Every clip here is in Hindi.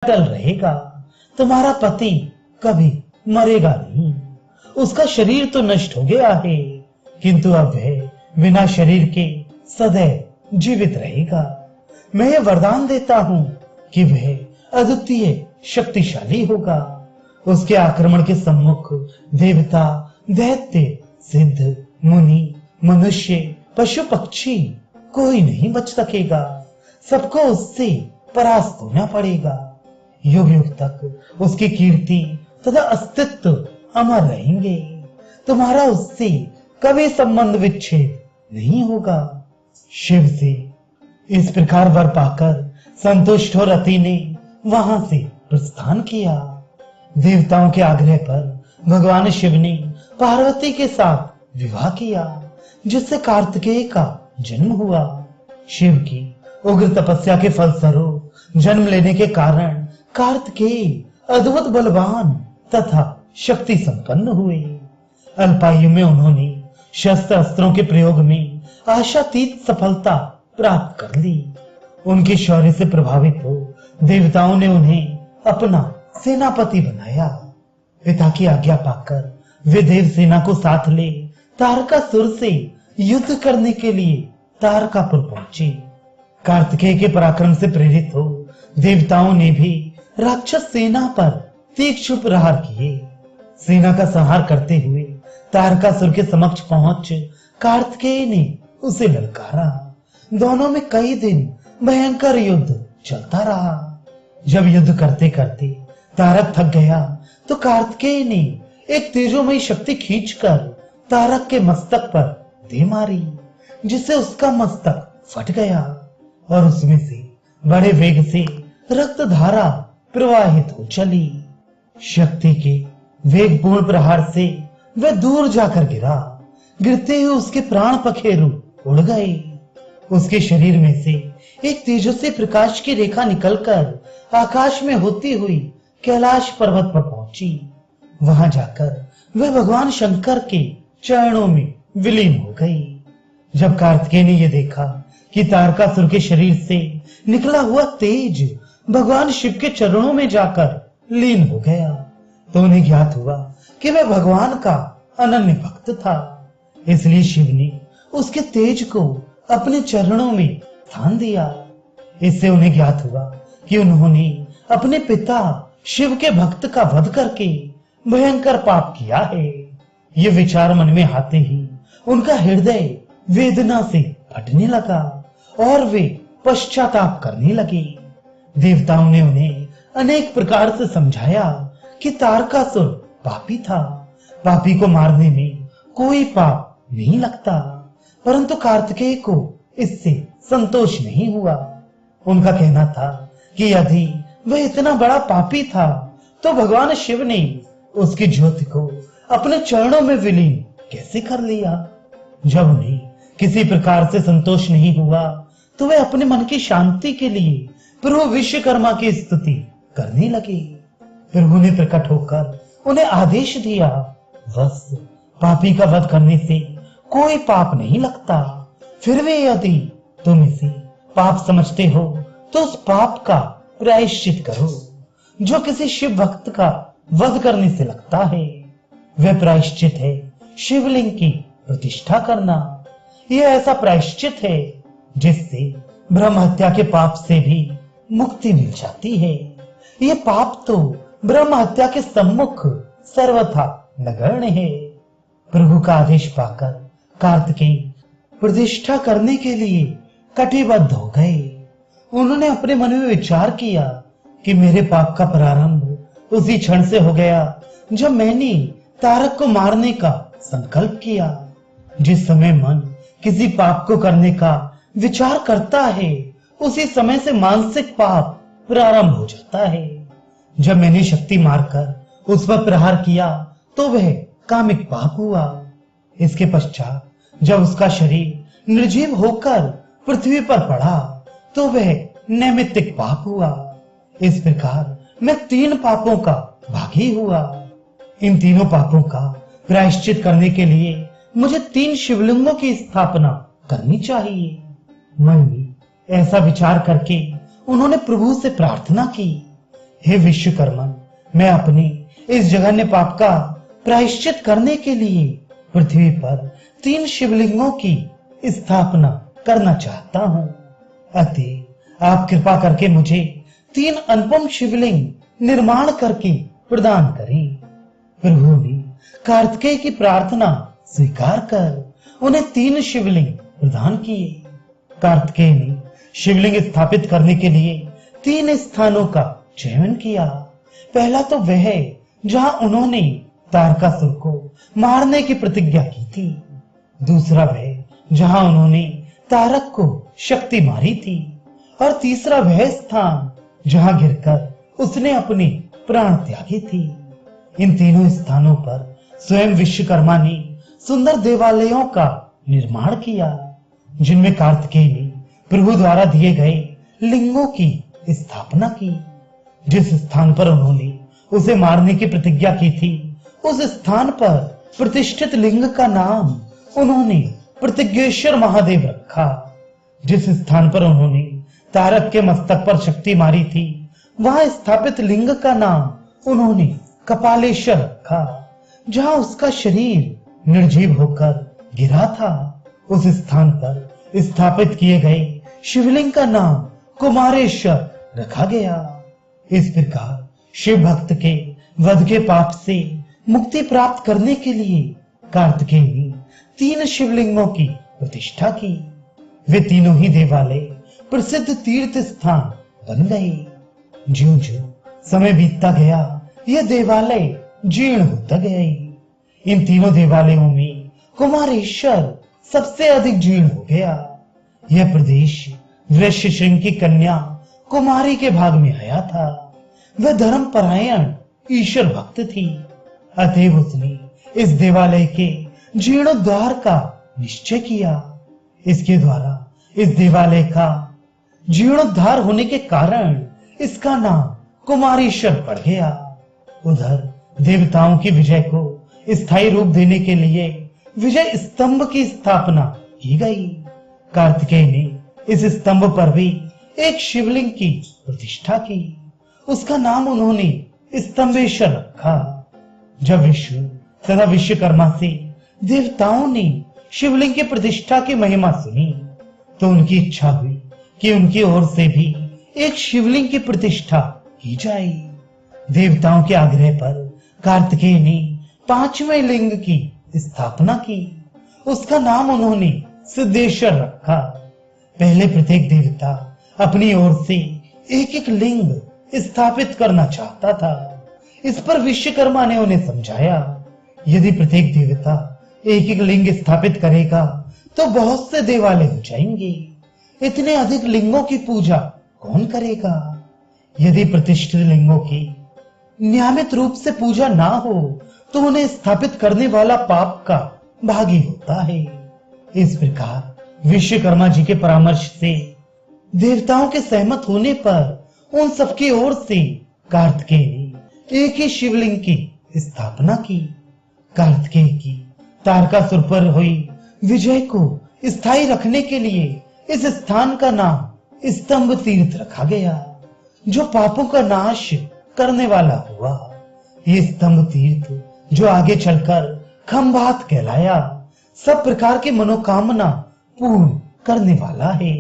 अटल रहेगा। तुम्हारा पति कभी मरेगा नहीं। उसका शरीर तो नष्ट हो गया है, किंतु अब वह बिना शरीर के सदैव जीवित रहेगा। मैं ये वरदान देता हूं कि वह अद्वितीय शक्तिशाली होगा। उसके आक्रमण के सम्मुख देवता, दैत्य, सिद्ध, मुनि, मनुष्य, पशु, पक्षी कोई नहीं बच सकेगा। सबको उससे परास्त होना पड़ेगा। युग युग तक उसकी कीर्ति तथा अस्तित्व अमर रहेंगे। तुम्हारा उससे कभी संबंध विच्छेद नहीं होगा। शिव से इस प्रकार वर पाकर संतुष्ट हो रति ने वहां से प्रस्थान किया। देवताओं के आग्रह पर भगवान शिव ने पार्वती के साथ विवाह किया, जिससे कार्तिकेय का जन्म हुआ। शिव की उग्र तपस्या के फलस्वरूप जन्म लेने के कारण कार्तिकेय अद्भुत बलवान तथा शक्ति संपन्न हुए। अल्पायु में उन्होंने शस्त्र अस्त्रों के प्रयोग में आशातीत सफलता प्राप्त कर ली। उनके शौर्य से प्रभावित हो देवताओं ने उन्हें अपना सेनापति बनाया। पिता की आज्ञा पाकर वे देव सेना को साथ ले तारकासुर से युद्ध करने के लिए तारकापुर पहुंचे। कार्तिकेय के पराक्रम से प्रेरित हो देवताओं ने भी राक्षस सेना पर तीक्ष्ण प्रहार किए। सेना का संहार करते हुए तारकासुर के समक्ष पहुंच कार्तिकेय ने उसे ललकारा। दोनों में कई दिन भयंकर युद्ध चलता रहा। जब युद्ध करते करते तारक थक गया तो कार्तिकेय ने एक तेजोमयी शक्ति खींचकर तारक के मस्तक पर दे मारी, जिससे उसका मस्तक फट गया और उसमें से बड़े वेग से रक्त धारा प्रवाहित हो चली। शक्ति के वेगपूर्ण प्रहार से वह दूर जाकर गिरा। गिरते हुए उसके प्राण पखेरु उड़ गए। उसके शरीर में से एक तेजस्वी प्रकाश की रेखा निकलकर आकाश में होती हुई कैलाश पर्वत पर पहुंची। वहां जाकर वह भगवान शंकर के चरणों में विलीन हो गई। जब कार्तिकेय ने यह देखा कि तारकासुर के शरीर से निकला हुआ तेज भगवान शिव के चरणों में जाकर लीन हो गया, तो उन्हें ज्ञात हुआ कि वह भगवान का अनन्य भक्त था। इसलिए शिव ने उसके तेज को अपने चरणों में स्थान दिया। इससे उन्हें ज्ञात हुआ कि उन्होंने अपने पिता शिव के भक्त का वध करके भयंकर पाप किया है। ये विचार मन में आते ही उनका हृदय वेदना से फटने लगा और वे पश्चाताप करने लगे। देवताओं ने उन्हें अनेक प्रकार से समझाया कि तारकासुर पापी था। पापी को मारने में कोई पाप नहीं लगता, परंतु कार्तिकेय को इससे संतोष नहीं हुआ। उनका कहना था कि यदि वह इतना बड़ा पापी था तो भगवान शिव ने उसकी ज्योति को अपने चरणों में विलीन कैसे कर लिया। जब उन्हें किसी प्रकार से संतोष नहीं हुआ तो वे अपने मन की शांति के लिए प्रभु विश्वकर्मा की स्तुति करने लगे। प्रभु ने प्रकट होकर उन्हें आदेश दिया, बस पापी का वध करने से कोई पाप नहीं लगता। फिर भी यदि तुम इसे पाप समझते हो तो उस पाप का प्रायश्चित करो जो किसी शिव भक्त का वध करने से लगता है। वह प्रायश्चित है शिवलिंग की प्रतिष्ठा करना। यह ऐसा प्रायश्चित है जिससे ब्रह्म हत्या के पाप से भी मुक्ति मिल जाती है। यह पाप तो ब्रह्म हत्या के सम्मुख सर्वथा नगण्य है। प्रभु का आदेश पाकर कार्तिकेय प्रतिष्ठा करने के लिए कटिबद्ध हो गए। उन्होंने अपने मन में विचार किया कि मेरे पाप का प्रारंभ उसी क्षण से हो गया जब मैंने तारक को मारने का संकल्प किया। जिस समय मन किसी पाप को करने का विचार करता है उसी समय से मानसिक पाप प्रारंभ हो जाता है। जब मैंने शक्ति मारकर उस पर प्रहार किया तो वह कामिक पाप हुआ। इसके पश्चात जब उसका शरीर निर्जीव होकर पृथ्वी पर पड़ा तो वह नैमित्तिक पाप हुआ। इस प्रकार मैं 3 पापों का भागी हुआ। इन तीनों पापों का प्रायश्चित करने के लिए मुझे 3 शिवलिंगों की स्थापना करनी चाहिए। मन में ऐसा विचार करके उन्होंने प्रभु से प्रार्थना की हे विश्वकर्मन, मैं अपनी इस जघन्य पाप का प्रायश्चित करने के लिए पृथ्वी पर 3 शिवलिंगों की स्थापना करना चाहता हूँ। अतः आप कृपा करके मुझे 3 अनुपम शिवलिंग निर्माण करके प्रदान करें। प्रभु ने कार्तिकेय की प्रार्थना स्वीकार कर उन्हें 3 शिवलिंग प्रदान किए। कार्तिकेय ने शिवलिंग स्थापित करने के लिए 3 स्थानों का चयन किया। पहला तो वह जहां उन्होंने तारकासुर को मारने की प्रतिज्ञा की थी। दूसरा वह जहां उन्होंने तारक को शक्ति मारी थी। और तीसरा वह स्थान जहां गिरकर उसने अपने प्राण त्यागे थे। इन तीनों स्थानों पर स्वयं विश्वकर्मा ने सुंदर देवालयों का निर्माण किया, जिनमें कार्तिकेय ने प्रभु द्वारा दिए गए लिंगों की स्थापना की। जिस स्थान पर उन्होंने उसे मारने की प्रतिज्ञा की थी, उस स्थान पर प्रतिष्ठित लिंग का नाम उन्होंने प्रतिज्ञेश्वर महादेव रखा। जिस स्थान पर उन्होंने तारक के मस्तक पर शक्ति मारी थी, वहां स्थापित लिंग का नाम उन्होंने कपालेश्वर रखा। जहां उसका शरीर निर्जीव होकर गिरा था, उस स्थान पर स्थापित किए गए शिवलिंग का नाम कुमारेश्वर रखा गया। इस प्रकार शिव भक्त के वध के पाप से मुक्ति प्राप्त करने के लिए कार्तिकेय ने 3 शिवलिंगों की प्रतिष्ठा की। वे तीनों ही देवालय प्रसिद्ध तीर्थ स्थान बन गए। ज्यों-ज्यों समय बीतता गया, यह देवालय जीर्ण होता गए। इन तीनों देवालयों में कुमारेश्वर सबसे अधिक जीर्ण हो गया। यह प्रदेश वैश्य श्रृंग की कन्या कुमारी के भाग में आया था। वह धर्मपरायण ईश्वर भक्त थी। अतएव उसने इस देवालय के जीर्णोद्धार का निश्चय किया। इसके द्वारा इस देवालय का जीर्णोद्धार होने के कारण इसका नाम कुमारेश्वर पड़ गया। उधर देवताओं की विजय को स्थायी रूप देने के लिए विजय स्तंभ की स्थापना की गई। कार्तिकेय ने इस स्तंभ पर भी एक शिवलिंग की प्रतिष्ठा की। उसका नाम उन्होंने स्तंभेश्वर रखा। जब विष्णु तथा विश्वकर्मा से देवताओं ने शिवलिंग की प्रतिष्ठा की महिमा सुनी, तो उनकी इच्छा हुई कि उनकी ओर से भी एक शिवलिंग की प्रतिष्ठा की जाए। देवताओं के आग्रह पर कार्तिकेय ने 5वें लिंग की स्थापना की। उसका नाम उन्होंने सिद्धेश्वर रखा। पहले प्रत्येक देवता अपनी ओर से एक लिंग स्थापित करना चाहता था। इस पर विश्वकर्मा ने उन्हें समझाया, यदि प्रत्येक देवता एक लिंग स्थापित करेगा तो बहुत से देवालय हो जाएंगे। इतने अधिक लिंगों की पूजा कौन करेगा? यदि प्रतिष्ठित लिंगों की नियमित रूप से पूजा ना हो तो उन्हें स्थापित करने वाला पाप का भागी होता है। इस प्रकार विश्वकर्मा जी के परामर्श से देवताओं के सहमत होने पर उन सबकी ओर से कार्तिकेय ने एक ही शिवलिंग की स्थापना की। कार्तिकेय की तारकासुर पर हुई विजय को स्थायी रखने के लिए इस स्थान का नाम स्तंभ तीर्थ रखा गया, जो पापों का नाश करने वाला हुआ। ये स्तंभ तीर्थ जो आगे चलकर खंभात कहलाया, सब प्रकार की मनोकामना पूर्ण करने वाला है।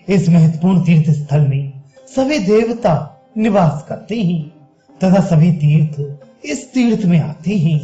इस महत्वपूर्ण तीर्थ स्थल में सभी देवता निवास करते हैं तथा सभी तीर्थ इस तीर्थ में आते हैं।